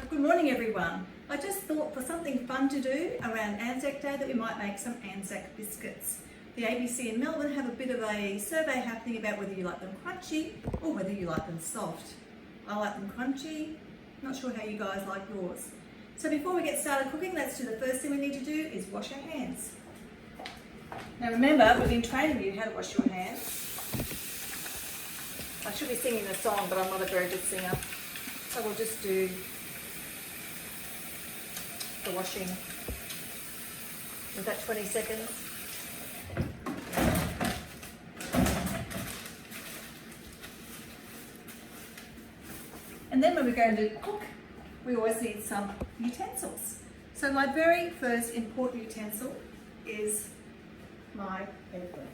Good morning everyone. I just thought for something fun to do around Anzac Day that we might make some Anzac biscuits. The ABC in Melbourne have a bit of a survey happening about whether you like them crunchy or whether you like them soft. I like them crunchy, not sure how you guys like yours. So before we get started cooking, let's do the first thing we need to do is wash our hands. Now remember, we've been training you how to wash your hands. I should be singing a song, but I'm not a very good singer. So we'll just do the washing. Is that 20 seconds? And then when we're going to cook, we always need some utensils. So my very first important utensil is my apron.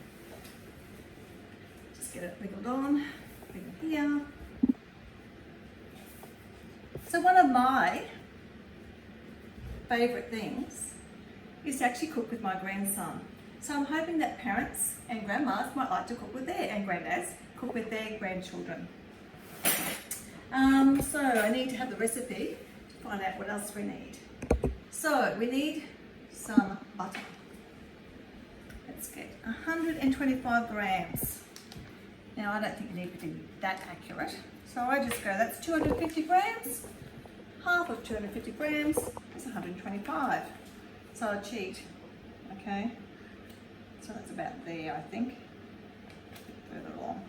Just get it wiggled on, wiggle here. So one of my favourite things is to actually cook with my grandson. So I'm hoping that parents and grandmas might like to cook with and granddads cook with their grandchildren. So I need to have the recipe to find out what else we need. So we need some butter. Let's get 125 grams. Now I don't think you need to be that accurate. So I just go, that's 250 grams. Half of 250 grams is 125. So I cheat, okay? So that's about there, I think. Further along.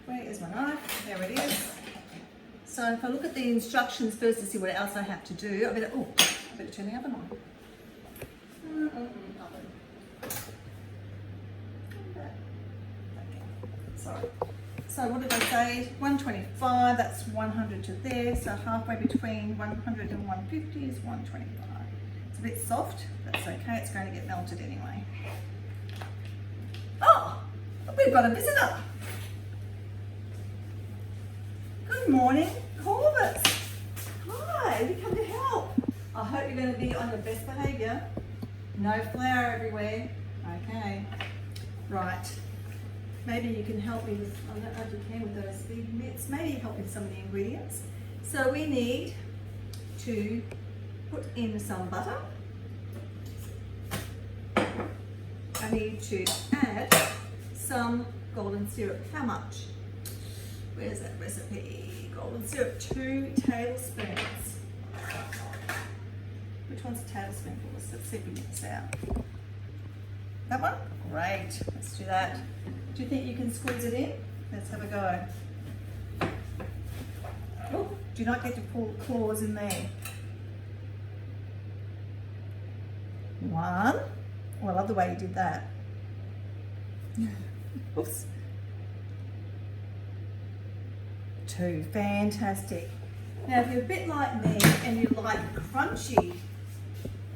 Where is my knife? There it is. So if I look at the instructions first to see what else I have to do, I better turn the oven on. Okay, sorry. So what did I say? 125, that's 100 to there, so halfway between 100 and 150 is 125. It's a bit soft, that's okay, it's going to get melted anyway. Oh, we've got a visitor. Good morning, Corvus. Hi, have you come to help? I hope you're going to be on your best behaviour. No flour everywhere. Okay, right. Maybe you can help me with, I don't know if you can with those big mitts, maybe help with some of the ingredients. So we need to put in some butter. I need to add some golden syrup. How much? Where's that recipe? Golden syrup, 2 tablespoons. Which one's a tablespoonful? Let's see if we get this out. That one? Great, let's do that. Do you think you can squeeze it in? Let's have a go. Oh, do not get to pull claws in there. 1. Oh, I love the way you did that. Oops. 2, fantastic. Now if you're a bit like me and you like crunchy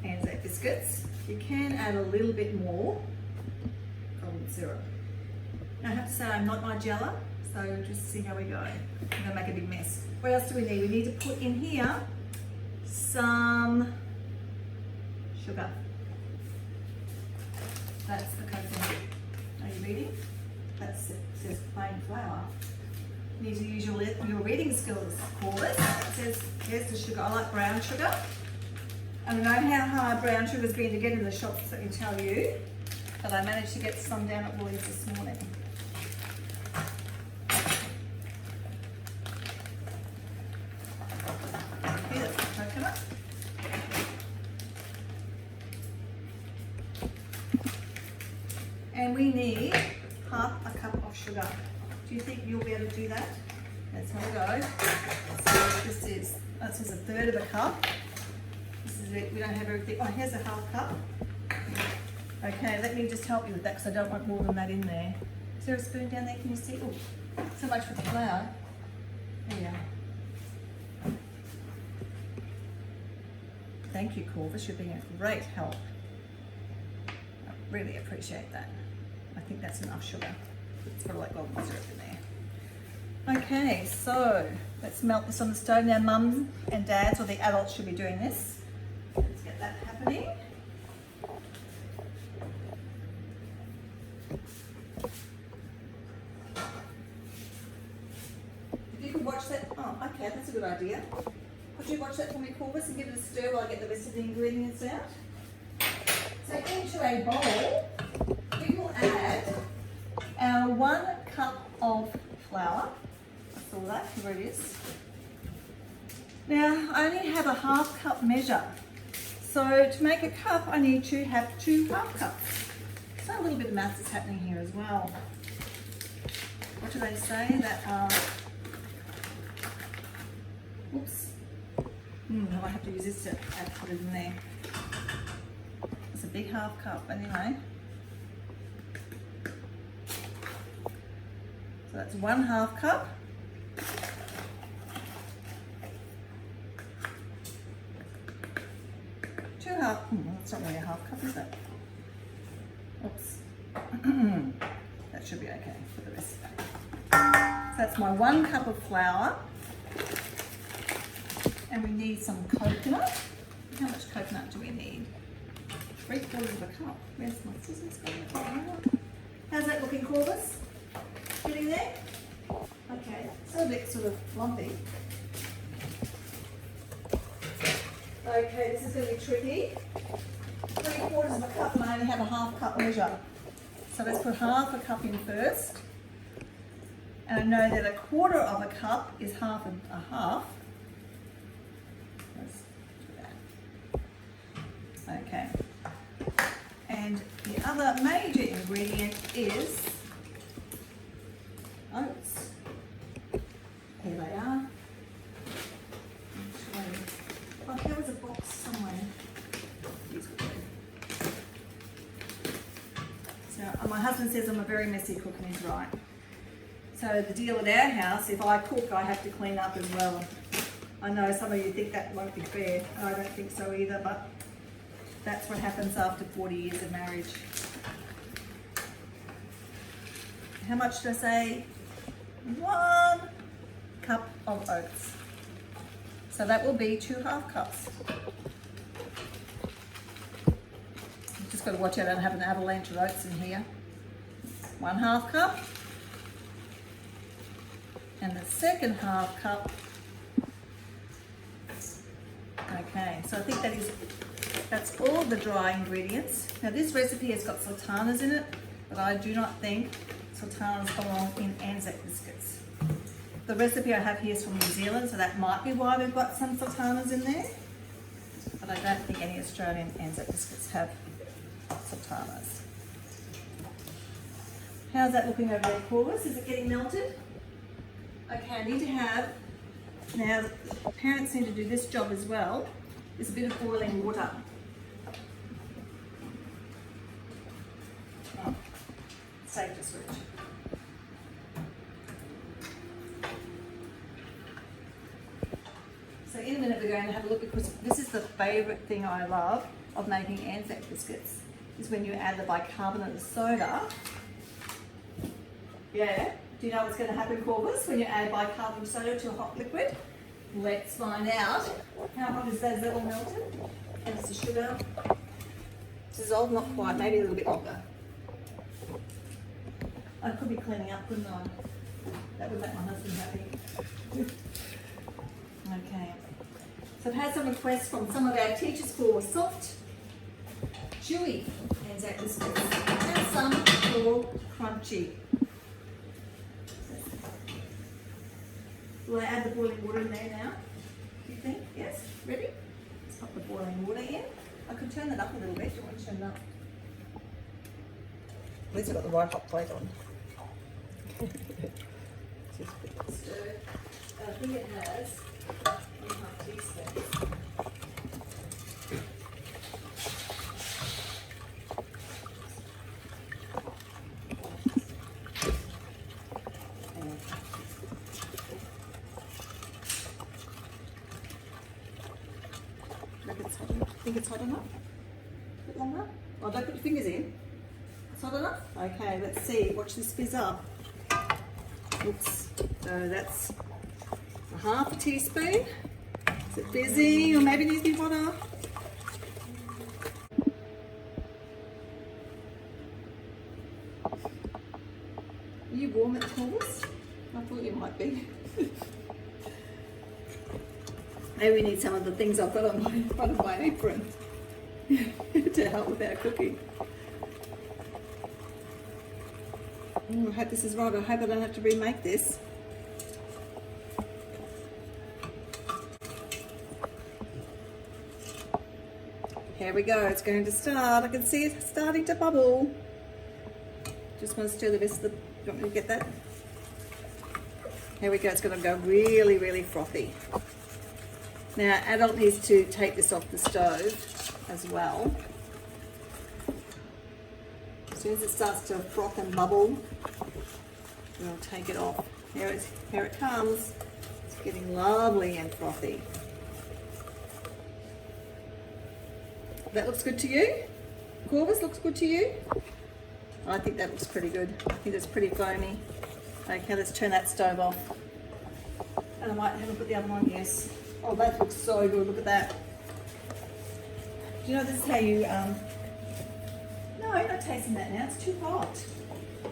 Anzac biscuits, you can add a little bit more golden syrup. Now I have to say I'm not Nigella, so just see how we go. I'm going to make a big mess. What else do we need? We need to put in here some sugar. That's the coconut. Are you reading? That says plain flour. You need to use your reading skills, Corvus. It says, here's the sugar. I like brown sugar. I don't know how hard brown sugar's been to get in the shops, let me tell you, but I managed to get some down at Woolies this morning. Okay, that's the coconut. And we need half a cup of sugar. Do you think you'll be able to do that? Let's have a go. So this is 1/3 of a cup. This is it. We don't have everything. Oh, here's a half cup. Okay, let me just help you with that because I don't want more than that in there. Is there a spoon down there? Can you see? Oh, so much for the flour. There you are. Thank you, Corvus. You're being a great help. I really appreciate that. I think that's enough sugar. It's got like golden syrup in there. Okay, so let's melt this on the stove. Now mums and dads or the adults should be doing this. Let's get that happening. If you could watch that, oh okay, that's a good idea. Could you watch that for me, Corvus, and give it a stir while I get the rest of the ingredients out? So into a bowl, we will add our 1 cup of flour. I saw that, here it is. Now, I only have a 1/2 cup measure. So to make a cup, I need to have 2 1/2 cups. So a little bit of maths is happening here as well. What do they say? That oops. I might have to use this to put it in there. It's a big 1/2 cup anyway. So that's 1/2 cup. That's not really a 1/2 cup, is it? Oops. That should be okay for the recipe. So that's my 1 cup of flour. And we need some coconut. How much coconut do we need? 3/4 of a cup. Where's my scissors? How's that looking, Corvus? Getting there? Okay, so a bit sort of lumpy. Okay, this is going to be tricky. 3/4 of a cup and I only have a 1/2 cup measure. So let's put 1/2 a cup in first. And I know that 1/4 of a cup is 1/2 and a half. Let's do that. Okay. And the other major ingredient is oats. Here they are. Oh, there was a box somewhere. So my husband says I'm a very messy cook, and he's right. So the deal at our house, if I cook, I have to clean up as well. I know some of you think that won't be fair, and I don't think so either, but that's what happens after 40 years of marriage. How much did I say? 1 cup of oats. So that will be 2 1/2 cups. You've just got to watch out I don't have an avalanche of oats in here. 1 1/2 cup. And the second 1/2 cup. Okay, so I think that's all the dry ingredients. Now this recipe has got sultanas in it, but I do not think sultanas belong in Anzac biscuits. The recipe I have here is from New Zealand, so that might be why we've got some sultanas in there. But I don't think any Australian Anzac biscuits have sultanas. How's that looking over there, Corvus? Is it getting melted? Okay, I need to have, now parents need to do this job as well, is a bit of boiling water. Oh, safe to switch. So in a minute we're going to have a look, because this is the favourite thing I love of making Anzac biscuits, is when you add the bicarbonate of soda. Yeah, do you know what's going to happen, Corvus, when you add bicarbonate of soda to a hot liquid? Let's find out. How hot is that? Is that all melted? And it's the sugar dissolved, not quite, maybe a little bit longer. I could be cleaning up, couldn't I? That would make my husband happy. Okay. So I've had some requests from some of our teachers for soft, chewy Anzac biscuits, and some for crunchy. Will I add the boiling water in there now? Do you think? Yes? Ready? Let's pop the boiling water in. I could turn that up a little bit. Do you want to turn it up? At least I've got the right hot plate on. Stir. I think it has 1/2 teaspoons. Think it's hot enough? A bit longer? Oh, don't put your fingers in. It's hot enough? Okay, let's see. Watch this fizz up. Oops. So that's 1/2 teaspoon. Is it fizzy, or maybe it needs to be hotter? Are you warm at the Corvus? I thought you might be. Maybe we need some of the things I've got on my front of my apron to help with our cooking. I hope this is right. I hope I don't have to remake this. Here we go. It's going to start. I can see it starting to bubble. Just want to stir the rest of the... Do you want me to get that? Here we go. It's going to go really, really frothy. Now, Adult needs to take this off the stove as well. As soon as it starts to froth and bubble, we'll take it off. Here it comes. It's getting lovely and frothy. That looks good to you? Corvus, looks good to you? I think that looks pretty good. I think it's pretty foamy. Okay, let's turn that stove off. And I might have a look at the other one, yes. Oh, that looks so good, look at that. Do you know this is how you, no, I'm not tasting that now, it's too hot.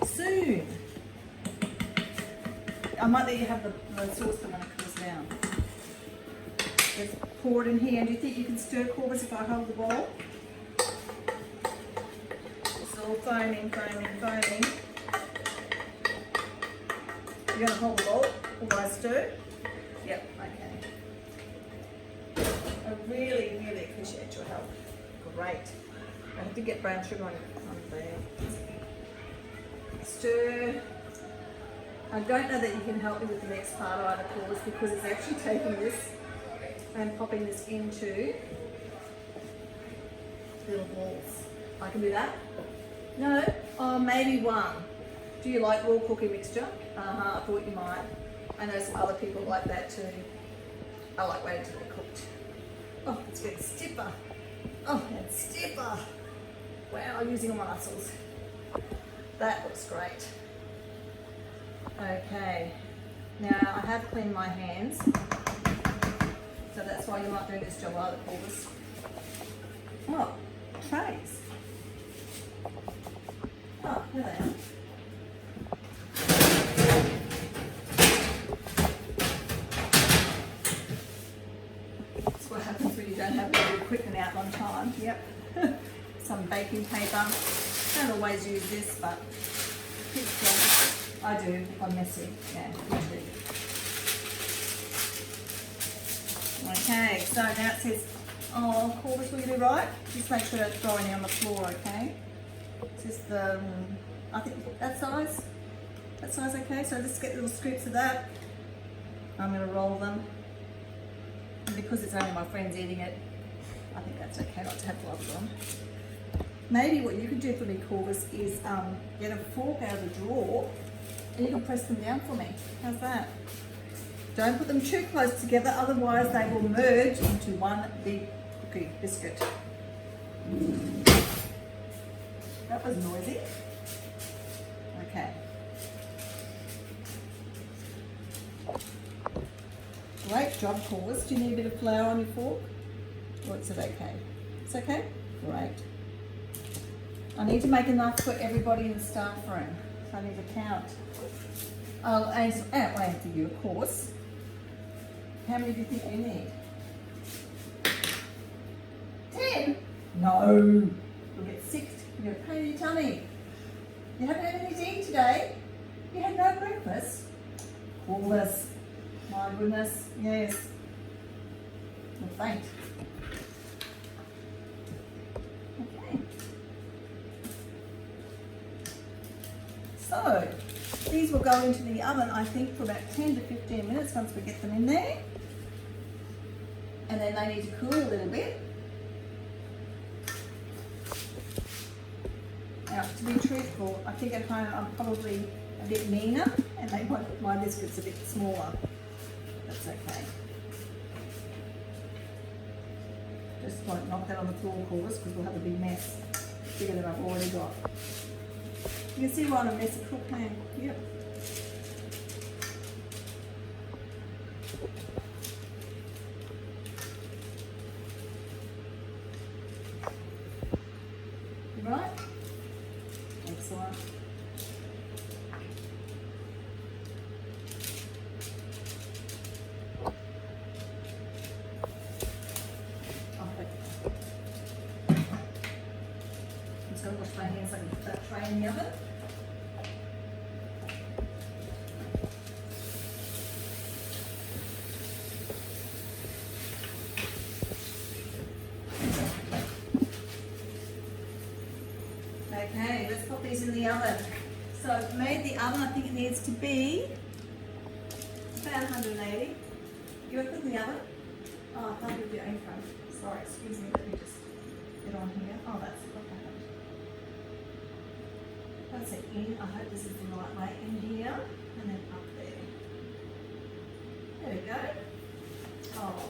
Soon. I might let you have the saucepan when it cools down. Let's pour it in here. Do you think you can stir, Corvus, if I hold the bowl? It's all foaming, foaming, foaming. You're going to hold the bowl while I stir? Yep, okay. I really, really appreciate your help. Great. I have to get brown sugar on there. Stir. I don't know that you can help me with the next part either, Corvus, because it's actually taking this and popping this into little balls. I can do that? No? Oh, maybe one. Do you like raw cookie mixture? I thought you might. I know some other people like that too. I like waiting till they're cooked. Oh, it's getting stiffer. Oh, it's stiffer. Wow, I'm using all my muscles. That looks great. Okay. Now, I have cleaned my hands. So that's why you're not doing this job either, Corvus. Oh, trays. Oh, here they are. That's what happens when you don't have the equipment out on time. Yep. Some baking paper. Don't always use this, but I do if I'm messy. Yeah, me too. Okay, so now it says, oh, Corvus, will you do right? Just make sure it's drying on the floor, okay? It's just the, I think that size okay? So just get little scoops of that. I'm going to roll them. And because it's only my friends eating it, I think that's okay not to have gloves on. Maybe what you could do for me, Corvus, is get a fork out of the drawer and you can press them down for me. How's that? Don't put them too close together, otherwise they will merge into one big cookie biscuit. That was noisy. Okay. Great job, Corvus. Do you need a bit of flour on your fork? Or is it okay? It's okay? Great. I need to make enough for everybody in the staff room. So I need to count. I'll outweigh for you, of course. How many do you think you need? 10? No. You'll get 6. You're going to pain your tummy. You haven't had anything to eat today? You had no breakfast? All this. My goodness. Yes. You'll faint. Okay. So, these will go into the oven, I think, for about 10 to 15 minutes once we get them in there. And then they need to cool a little bit. Now, to be truthful, I think at home I'm probably a bit meaner and make my biscuits a bit smaller. That's okay. Just won't knock that on the floor, Corvus, because we'll have a big mess. Bigger than I've already got. You can see why I'm a messy cook, hey? Yep. Right? Excellent. in the oven. Okay, let's pop these in the oven. So I've made the oven, I think it needs to be about 180. You want to put in the oven? Oh, I can't do the apron. Sorry, excuse me, let me just get on here. Oh, that's what happened. That's it in. I hope this is the right way. In here and then up there. There we go. Oh,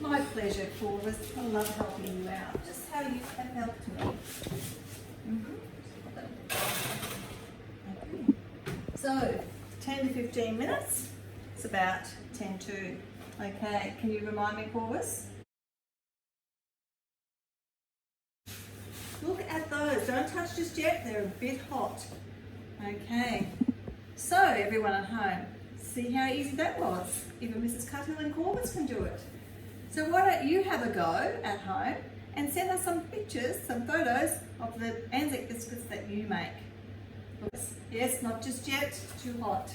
my pleasure, Corvus. I love helping you out. Just how you have helped me. Okay. So 10 to 15 minutes. It's about 10 to. Okay, can you remind me, Corvus? Look at those. Don't touch just yet. They're a bit hot. Okay. So everyone at home, see how easy that was. Even Mrs. Cuthill and Corvus can do it. So why don't you have a go at home and send us some pictures, some photos of the Anzac biscuits that you make. Yes, not just yet, too hot.